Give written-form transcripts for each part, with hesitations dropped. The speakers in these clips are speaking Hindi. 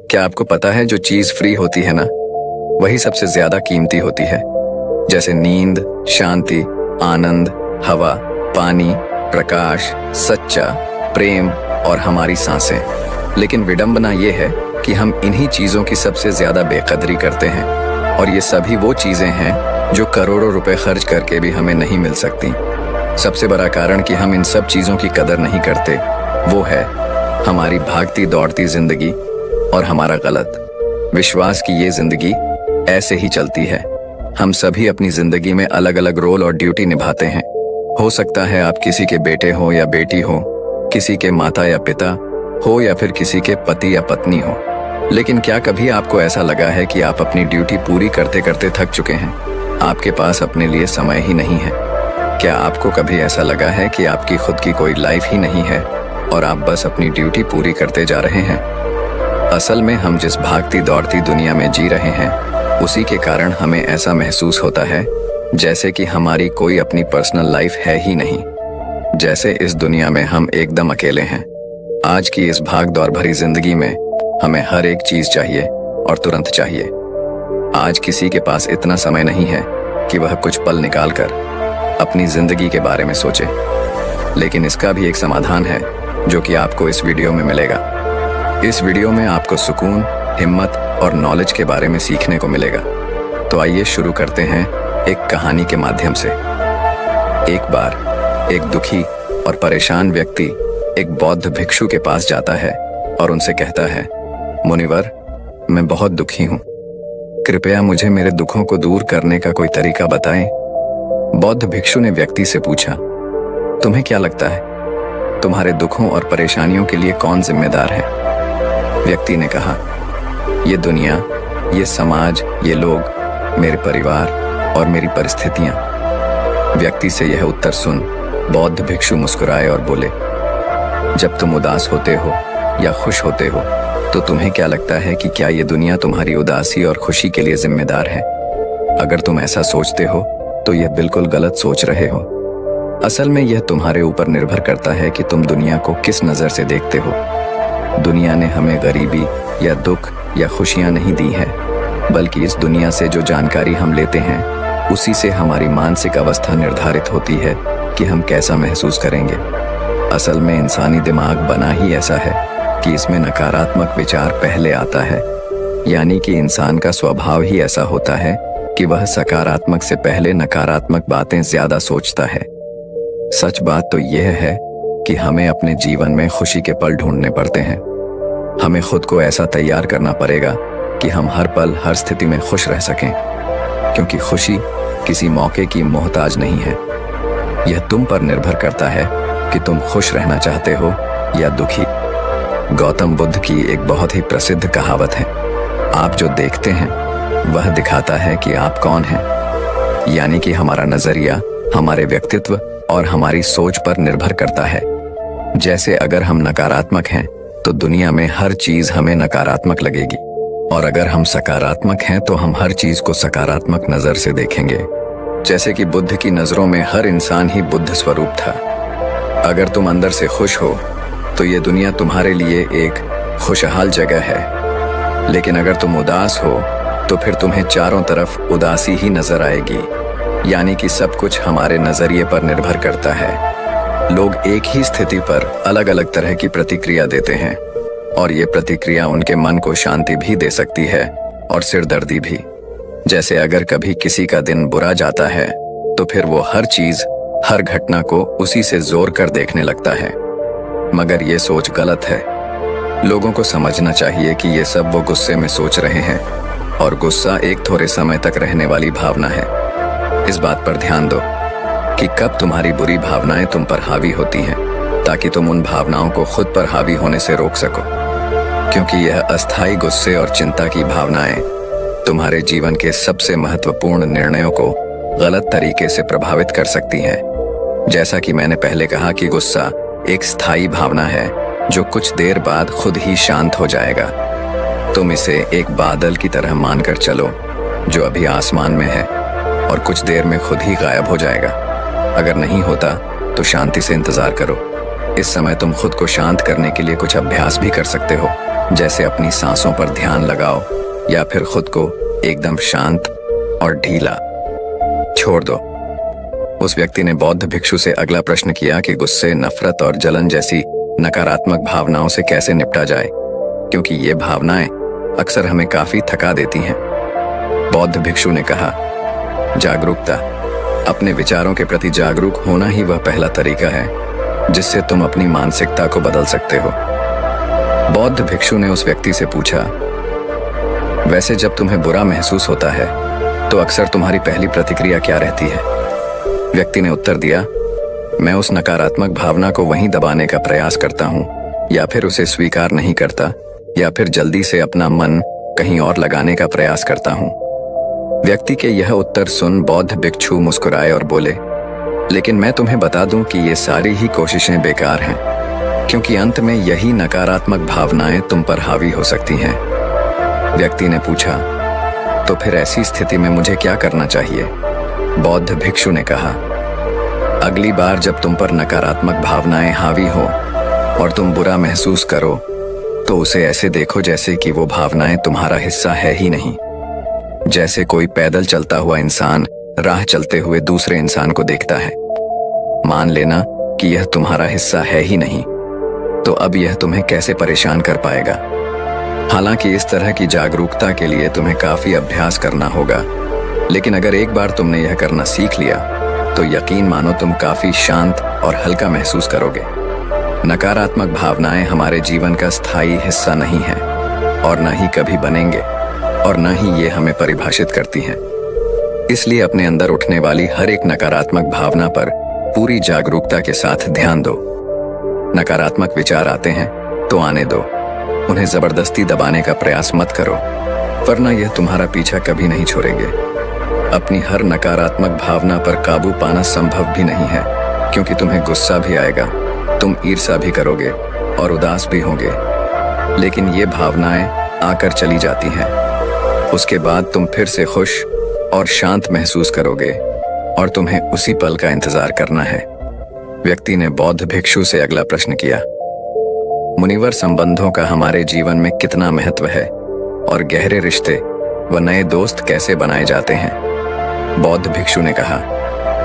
क्या आपको पता है जो चीज फ्री होती है ना, वही सबसे ज्यादा कीमती होती है। जैसे नींद, शांति, आनंद, हवा, पानी, प्रकाश, सच्चा प्रेम और हमारी सांसें। लेकिन विडंबना ये है कि हम इन्हीं चीजों की सबसे ज्यादा बेकदरी करते हैं, और ये सभी वो चीजें हैं जो करोड़ों रुपए खर्च करके भी हमें नहीं मिल सकती। सबसे बड़ा कारण कि हम इन सब चीजों की कदर नहीं करते वो है हमारी भागती दौड़ती जिंदगी और हमारा गलत विश्वास कि ये जिंदगी ऐसे ही चलती है। हम सभी अपनी जिंदगी में अलग अलग रोल और ड्यूटी निभाते हैं। हो सकता है आप किसी के बेटे हो या बेटी हो, किसी के माता या पिता हो, या फिर किसी के पति या पत्नी हो। लेकिन क्या कभी आपको ऐसा लगा है कि आप अपनी ड्यूटी पूरी करते करते थक चुके हैं, आपके पास अपने लिए समय ही नहीं है? क्या आपको कभी ऐसा लगा है कि आपकी खुद की कोई लाइफ ही नहीं है और आप बस अपनी ड्यूटी पूरी करते जा रहे हैं? असल में हम जिस भागती दौड़ती दुनिया में जी रहे हैं, उसी के कारण हमें ऐसा महसूस होता है जैसे कि हमारी कोई अपनी पर्सनल लाइफ है ही नहीं। जैसे इस दुनिया में हम एकदम अकेले हैं। आज की इस भाग दौड़ भरी जिंदगी में हमें हर एक चीज चाहिए और तुरंत चाहिए। आज किसी के पास इतना समय नहीं है कि वह कुछ पल निकाल कर अपनी जिंदगी के बारे में सोचे। लेकिन इसका भी एक समाधान है जो कि आपको इस वीडियो में मिलेगा। इस वीडियो में आपको सुकून, हिम्मत और नॉलेज के बारे में सीखने को मिलेगा। तो आइए शुरू करते हैं एक कहानी के माध्यम से। एक बार एक दुखी और परेशान व्यक्ति एक बौद्ध भिक्षु के पास जाता है और उनसे कहता है, मुनिवर, मैं बहुत दुखी हूँ, कृपया मुझे मेरे दुखों को दूर करने का कोई तरीका बताएं। बौद्ध भिक्षु ने व्यक्ति से पूछा, तुम्हें क्या लगता है तुम्हारे दुखों और परेशानियों के लिए कौन जिम्मेदार है? व्यक्ति ने कहा, ये दुनिया, ये समाज, ये लोग, मेरे परिवार और मेरी परिस्थितियां। व्यक्ति से यह उत्तर सुन बौद्ध भिक्षु मुस्कुराए और बोले, जब तुम उदास होते हो या खुश होते हो तो तुम्हें क्या लगता है कि क्या ये दुनिया तुम्हारी उदासी और खुशी के लिए जिम्मेदार है? अगर तुम ऐसा सोचते हो तो यह बिल्कुल गलत सोच रहे हो। असल में यह तुम्हारे ऊपर निर्भर करता है कि तुम दुनिया को किस नजर से देखते हो। दुनिया ने हमें गरीबी या दुख या खुशियां नहीं दी है, बल्कि इस दुनिया से जो जानकारी हम लेते हैं उसी से हमारी मानसिक अवस्था निर्धारित होती है कि हम कैसा महसूस करेंगे। असल में इंसानी दिमाग बना ही ऐसा है कि इसमें नकारात्मक विचार पहले आता है, यानी कि इंसान का स्वभाव ही ऐसा होता है कि वह सकारात्मक से पहले नकारात्मक बातें ज्यादा सोचता है। सच बात तो यह है कि हमें अपने जीवन में खुशी के पल ढूंढने पड़ते हैं। हमें खुद को ऐसा तैयार करना पड़ेगा कि हम हर पल हर स्थिति में खुश रह सकें, क्योंकि खुशी किसी मौके की मोहताज नहीं है। यह तुम पर निर्भर करता है कि तुम खुश रहना चाहते हो या दुखी। गौतम बुद्ध की एक बहुत ही प्रसिद्ध कहावत है, आप जो देखते हैं वह दिखाता है कि आप कौन हैं। यानी कि हमारा नजरिया हमारे व्यक्तित्व और हमारी सोच पर निर्भर करता है। जैसे अगर हम नकारात्मक हैं तो दुनिया में हर चीज हमें नकारात्मक लगेगी, और अगर हम सकारात्मक हैं तो हम हर चीज को सकारात्मक नजर से देखेंगे। जैसे कि बुद्ध की नजरों में हर इंसान ही बुद्ध स्वरूप था। अगर तुम अंदर से खुश हो तो ये दुनिया तुम्हारे लिए एक खुशहाल जगह है, लेकिन अगर तुम उदास हो तो फिर तुम्हें चारों तरफ उदासी ही नजर आएगी। यानी कि सब कुछ हमारे नजरिए पर निर्भर करता है। लोग एक ही स्थिति पर अलग अलग तरह की प्रतिक्रिया देते हैं, और ये प्रतिक्रिया उनके मन को शांति भी दे सकती है और सिरदर्दी भी। जैसे अगर कभी किसी का दिन बुरा जाता है तो फिर वो हर चीज, हर घटना को उसी से जोर कर देखने लगता है। मगर ये सोच गलत है। लोगों को समझना चाहिए कि ये सब वो गुस्से में सोच रहे हैं, और गुस्सा एक थोड़े समय तक रहने वाली भावना है। इस बात पर ध्यान दो कि कब तुम्हारी बुरी भावनाएं तुम पर हावी होती हैं, ताकि तुम उन भावनाओं को खुद पर हावी होने से रोक सको। क्योंकि यह अस्थायी गुस्से और चिंता की भावनाएं तुम्हारे जीवन के सबसे महत्वपूर्ण निर्णयों को गलत तरीके से प्रभावित कर सकती हैं। जैसा कि मैंने पहले कहा कि गुस्सा एक स्थायी भावना है जो कुछ देर बाद खुद ही शांत हो जाएगा। तुम इसे एक बादल की तरह मानकर चलो जो अभी आसमान में है और कुछ देर में खुद ही गायब हो जाएगा। अगर नहीं होता तो शांति से इंतजार करो। इस समय तुम खुद को शांत करने के लिए कुछ अभ्यास भी कर सकते हो। जैसे अपनी सांसों पर ध्यान लगाओ या फिर खुद को एकदम शांत और ढीला छोड़ दो। उस व्यक्ति ने बौद्ध भिक्षु से अगला प्रश्न किया कि गुस्से, नफरत और जलन जैसी नकारात्मक भावनाओं से कैसे निपटा जाए, क्योंकि ये भावनाएं अक्सर हमें काफी थका देती हैं। बौद्ध भिक्षु ने कहा, जागरूकता, अपने विचारों के प्रति जागरूक होना ही वह पहला तरीका है जिससे तुम अपनी मानसिकता को बदल सकते हो। बौद्ध भिक्षु ने उस व्यक्ति से पूछा, वैसे जब तुम्हें बुरा महसूस होता है तो अक्सर तुम्हारी पहली प्रतिक्रिया क्या रहती है? व्यक्ति ने उत्तर दिया, मैं उस नकारात्मक भावना को वहीं दबाने का प्रयास करता हूँ, या फिर उसे स्वीकार नहीं करता, या फिर जल्दी से अपना मन कहीं और लगाने का प्रयास करता हूँ। व्यक्ति के यह उत्तर सुन बौद्ध भिक्षु मुस्कुराए और बोले, लेकिन मैं तुम्हें बता दूं कि ये सारी ही कोशिशें बेकार हैं, क्योंकि अंत में यही नकारात्मक भावनाएं तुम पर हावी हो सकती हैं। व्यक्ति ने पूछा, तो फिर ऐसी स्थिति में मुझे क्या करना चाहिए? बौद्ध भिक्षु ने कहा, अगली बार जब तुम पर नकारात्मक भावनाएं हावी हो और तुम बुरा महसूस करो तो उसे ऐसे देखो जैसे कि वो भावनाएं तुम्हारा हिस्सा है ही नहीं। जैसे कोई पैदल चलता हुआ इंसान राह चलते हुए दूसरे इंसान को देखता है। मान लेना कि यह तुम्हारा हिस्सा है ही नहीं, तो अब यह तुम्हें कैसे परेशान कर पाएगा? हालांकि इस तरह की जागरूकता के लिए तुम्हें काफी अभ्यास करना होगा, लेकिन अगर एक बार तुमने यह करना सीख लिया तो यकीन मानो तुम काफी शांत और हल्का महसूस करोगे। नकारात्मक भावनाएं हमारे जीवन का स्थायी हिस्सा नहीं है और न ही कभी बनेंगे, और न ही ये हमें परिभाषित करती हैं। इसलिए अपने अंदर उठने वाली हर एक नकारात्मक भावना पर पूरी जागरूकता के साथ ध्यान दो। नकारात्मक विचार आते हैं तो आने दो, उन्हें जबरदस्ती दबाने का प्रयास मत करो, वरना यह तुम्हारा पीछा कभी नहीं छोड़ेंगे। अपनी हर नकारात्मक भावना पर काबू पाना संभव भी नहीं है, क्योंकि तुम्हें गुस्सा भी आएगा, तुम ईर्ष्या भी करोगे और उदास भी होगे, लेकिन ये भावनाएं आकर चली जाती हैं। उसके बाद तुम फिर से खुश और शांत महसूस करोगे और तुम्हें उसी पल का इंतजार करना है। व्यक्ति ने बौद्ध भिक्षु से अगला प्रश्न किया, मुनिवर, संबंधों का हमारे जीवन में कितना महत्व है और गहरे रिश्ते व नए दोस्त कैसे बनाए जाते हैं? बौद्ध भिक्षु ने कहा,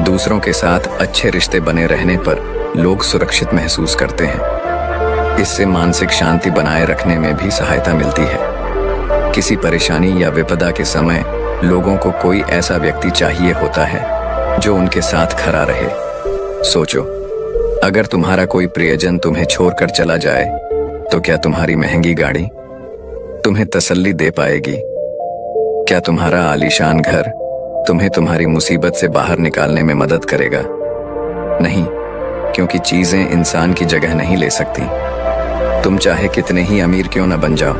दूसरों के साथ अच्छे रिश्ते बने रहने पर लोग सुरक्षित महसूस करते हैं। इससे मानसिक शांति बनाए रखने में भी सहायता मिलती है। किसी परेशानी या विपदा के समय लोगों को कोई ऐसा व्यक्ति चाहिए होता है जो उनके साथ खड़ा रहे। सोचो, अगर तुम्हारा कोई प्रियजन तुम्हें छोड़कर चला जाए तो क्या तुम्हारी महंगी गाड़ी तुम्हें तसल्ली दे पाएगी? क्या तुम्हारा आलीशान घर तुम्हें तुम्हारी मुसीबत से बाहर निकालने में मदद करेगा? नहीं, क्योंकि चीजें इंसान की जगह नहीं ले सकती। तुम चाहे कितने ही अमीर क्यों न बन जाओ,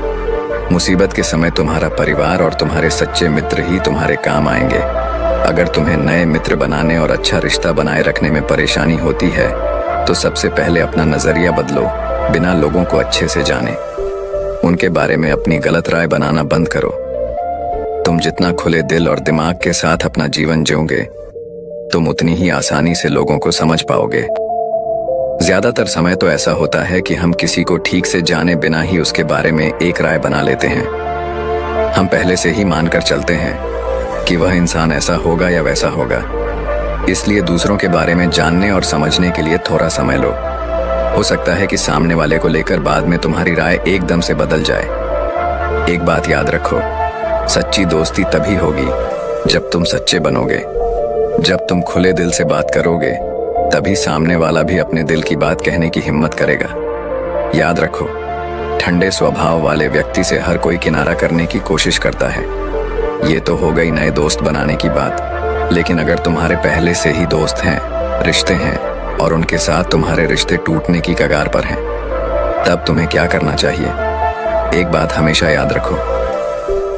मुसीबत के समय तुम्हारा परिवार और तुम्हारे सच्चे मित्र ही तुम्हारे काम आएंगे। अगर तुम्हें नए मित्र बनाने और अच्छा रिश्ता बनाए रखने में परेशानी होती है तो सबसे पहले अपना नजरिया बदलो। बिना लोगों को अच्छे से जाने उनके बारे में अपनी गलत राय बनाना बंद करो। तुम जितना खुले दिल और दिमाग के साथ अपना जीवन जियोगे, तुम उतनी ही आसानी से लोगों को समझ पाओगे। ज्यादातर समय तो ऐसा होता है कि हम किसी को ठीक से जाने बिना ही उसके बारे में एक राय बना लेते हैं। हम पहले से ही मानकर चलते हैं कि वह इंसान ऐसा होगा या वैसा होगा। इसलिए दूसरों के बारे में जानने और समझने के लिए थोड़ा समय लो। हो सकता है कि सामने वाले को लेकर बाद में तुम्हारी राय एकदम से बदल जाए। एक बात याद रखो, सच्ची दोस्ती तभी होगी जब तुम सच्चे बनोगे। जब तुम खुले दिल से बात करोगे तभी सामने वाला भी अपने दिल की बात कहने की हिम्मत करेगा। याद रखो, ठंडे स्वभाव वाले व्यक्ति से हर कोई किनारा करने की कोशिश करता है। ये तो हो गई नए दोस्त बनाने की बात, लेकिन अगर तुम्हारे पहले से ही दोस्त हैं, रिश्ते हैं और उनके साथ तुम्हारे रिश्ते टूटने की कगार पर हैं, तब तुम्हें क्या करना चाहिए? एक बात हमेशा याद रखो,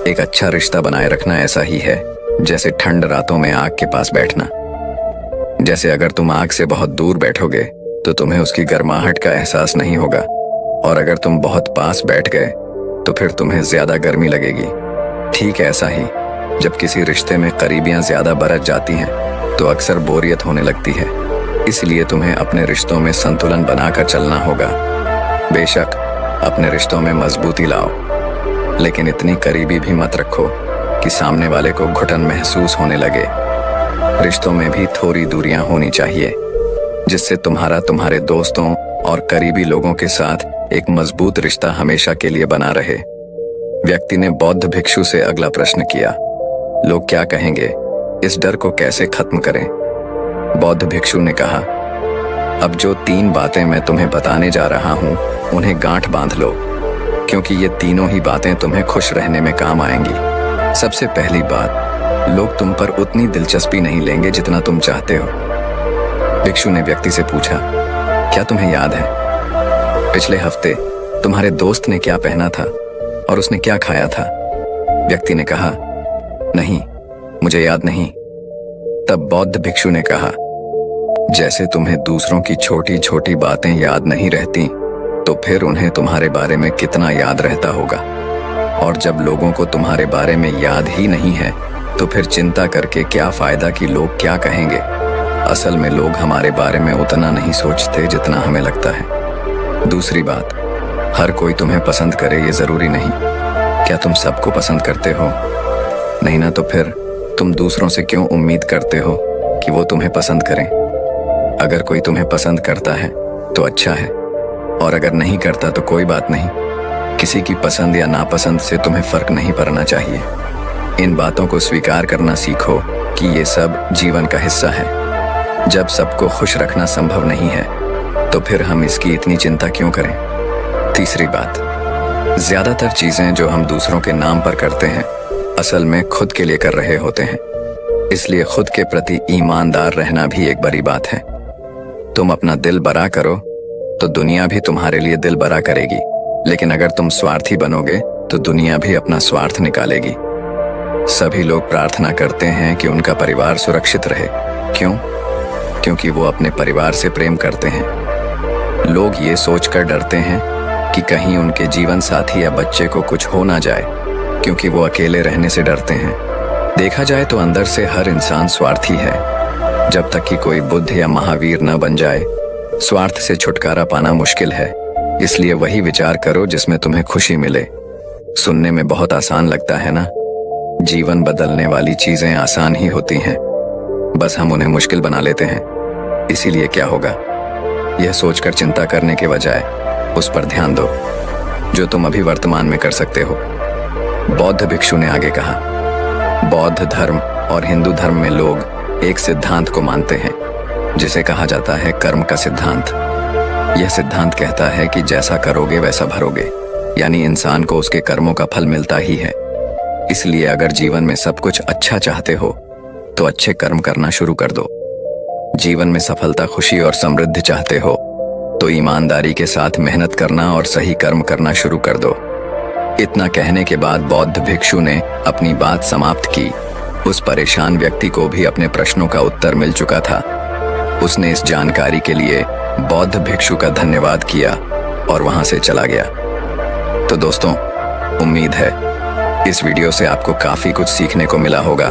एक अच्छा रिश्ता बनाए रखना ऐसा ही है जैसे ठंड रातों में आग के पास बैठना। जैसे अगर तुम आग से बहुत दूर बैठोगे तो तुम्हें उसकी गर्माहट का एहसास नहीं होगा, और अगर तुम बहुत पास बैठ गए तो फिर तुम्हें ज्यादा गर्मी लगेगी। ठीक ऐसा ही जब किसी रिश्ते में करीबियां ज्यादा बरत जाती हैं तो अक्सर बोरियत होने लगती है। इसलिए तुम्हें अपने रिश्तों में संतुलन बनाकर चलना होगा। बेशक अपने रिश्तों में मजबूती लाओ, लेकिन इतनी करीबी भी मत रखो कि सामने वाले को घुटन महसूस होने लगे। रिश्तों में भी थोड़ी दूरियां होनी चाहिए, जिससे तुम्हारे दोस्तों और करीबी लोगों के साथ एक मजबूत रिश्ता हमेशा के लिए बना रहे। व्यक्ति ने बौद्ध भिक्षु से अगला प्रश्न किया, लोग क्या कहेंगे, इस डर को कैसे खत्म करें? बौद्ध भिक्षु ने कहा, अब जो 3 बातें मैं तुम्हें बताने जा रहा हूं, उन्हें गांठ बांध लो, क्योंकि ये तीनों ही बातें तुम्हें खुश रहने में काम आएंगी। सबसे पहली बात, लोग तुम पर उतनी दिलचस्पी नहीं लेंगे जितना तुम चाहते हो। भिक्षु ने व्यक्ति से पूछा, क्या तुम्हें याद है पिछले हफ्ते तुम्हारे दोस्त ने क्या पहना था और उसने क्या खाया था? व्यक्ति ने कहा, नहीं, मुझे याद नहीं। तब बौद्ध भिक्षु ने कहा, जैसे तुम्हें दूसरों की छोटी छोटी बातें याद नहीं रहती, तो फिर उन्हें तुम्हारे बारे में कितना याद रहता होगा। और जब लोगों को तुम्हारे बारे में याद ही नहीं है, तो फिर चिंता करके क्या फायदा कि लोग क्या कहेंगे। असल में लोग हमारे बारे में उतना नहीं सोचते जितना हमें लगता है। दूसरी बात, हर कोई तुम्हें पसंद करे ये जरूरी नहीं। क्या तुम सबको पसंद करते हो? नहीं ना, तो फिर तुम दूसरों से क्यों उम्मीद करते हो कि वो तुम्हें पसंद करें? अगर कोई तुम्हें पसंद करता है तो अच्छा है, और अगर नहीं करता तो कोई बात नहीं। किसी की पसंद या नापसंद से तुम्हें फर्क नहीं पड़ना चाहिए। इन बातों को स्वीकार करना सीखो कि ये सब जीवन का हिस्सा है। जब सबको खुश रखना संभव नहीं है, तो फिर हम इसकी इतनी चिंता क्यों करें? तीसरी बात, ज्यादातर चीजें जो हम दूसरों के नाम पर करते हैं, असल में खुद के लिए कर रहे होते हैं। इसलिए खुद के प्रति ईमानदार रहना भी एक बड़ी बात है। तुम अपना दिल बड़ा करो तो दुनिया भी तुम्हारे लिए दिल बड़ा करेगी, लेकिन अगर तुम स्वार्थी बनोगे तो दुनिया भी अपना स्वार्थ निकालेगी। सभी लोग प्रार्थना करते हैं कि उनका परिवार सुरक्षित रहे। क्यों? क्योंकि वो अपने परिवार से प्रेम करते हैं। लोग ये सोचकर डरते हैं कि कहीं उनके जीवन साथी या बच्चे को कुछ हो ना जाए, क्योंकि वो अकेले रहने से डरते हैं। देखा जाए तो अंदर से हर इंसान स्वार्थी है। जब तक कि कोई बुद्ध या महावीर न बन जाए, स्वार्थ से छुटकारा पाना मुश्किल है। इसलिए वही विचार करो जिसमें तुम्हें खुशी मिले। सुनने में बहुत आसान लगता है ना? जीवन बदलने वाली चीजें आसान ही होती हैं, बस हम उन्हें मुश्किल बना लेते हैं। इसीलिए क्या होगा, यह सोचकर चिंता करने के बजाय उस पर ध्यान दो जो तुम अभी वर्तमान में कर सकते हो। बौद्ध भिक्षु ने आगे कहा, बौद्ध धर्म और हिंदू धर्म में लोग एक सिद्धांत को मानते हैं, जिसे कहा जाता है कर्म का सिद्धांत। यह सिद्धांत कहता है कि जैसा करोगे वैसा भरोगे, यानी इंसान को उसके कर्मों का फल मिलता ही है। इसलिए अगर जीवन में सब कुछ अच्छा चाहते हो तो अच्छे कर्म करना शुरू कर दो। जीवन में सफलता, खुशी और समृद्धि चाहते हो तो ईमानदारी के साथ मेहनत करना और सही कर्म करना शुरू कर दो। इतना कहने के बाद बौद्ध भिक्षु ने अपनी बात समाप्त की। उस परेशान व्यक्ति को भी अपने प्रश्नों का उत्तर मिल चुका था। उसने इस जानकारी के लिए बौद्ध भिक्षु का धन्यवाद किया और वहां से चला गया। तो दोस्तों, उम्मीद है इस वीडियो से आपको काफी कुछ सीखने को मिला होगा।